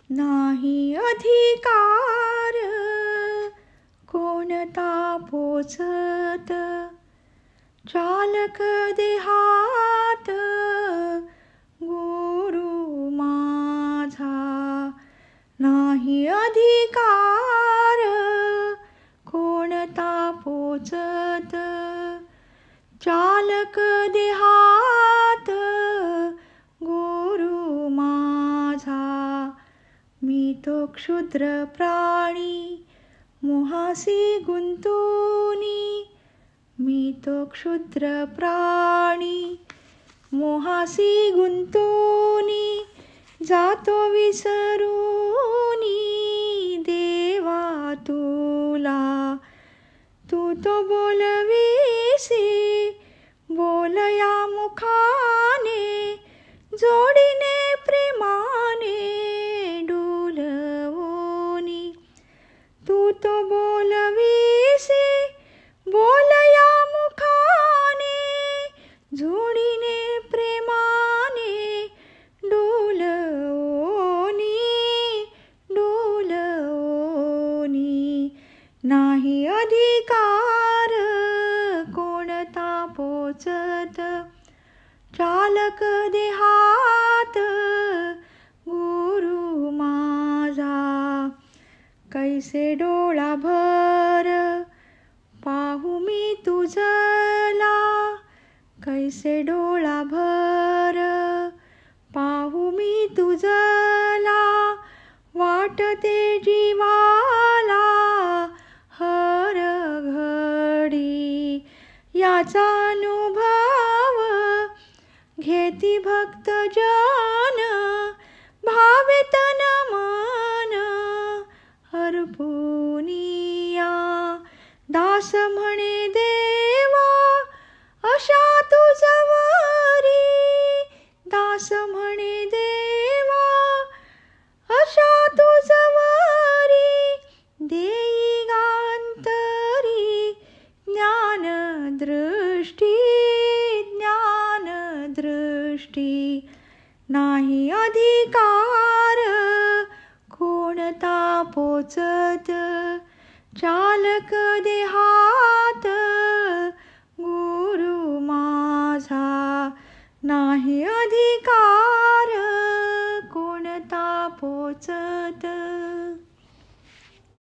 नाही अधिकार कोणता पोचत, चालक देहात गुरु माझा. नाही अधिकार कोणता पोचत, चालक देहात गुरु माझा. मी तो क्षुद्र प्राणी मोहासी गुंतूनी, मी तो क्षुद्र प्राणी मोहासी गुंतूनी, जातो विसरूनी देवा तुला. तू तो बोलवीसी बोलया मुखाने, जोडीने प्रेमाने डुलवोनी. तू तो बोलवीसी बोलया मुखाने, जोडीने प्रेमाने डुलवोनी डुलवोनी. नाही अधिकार कोणता पोचत, चालक देहात गुरु माझा. कैसे डोळा भर पाहू मी तुझला, कैसे डोळा भर पाहू मी तुझला. वाटते जीवाला हर घडी, याचा अनुभव घेती भक्त जन. भावे तन मन हरपुनिया, दास म्हणे देवा अशा तुझवरी. दास म्हणे देवा अशा तुझवरी, देई गांतरी ज्ञान दृष्टी ज्ञान दृष्टी. नाही अधिकार कोणता पोचत, चालक देहा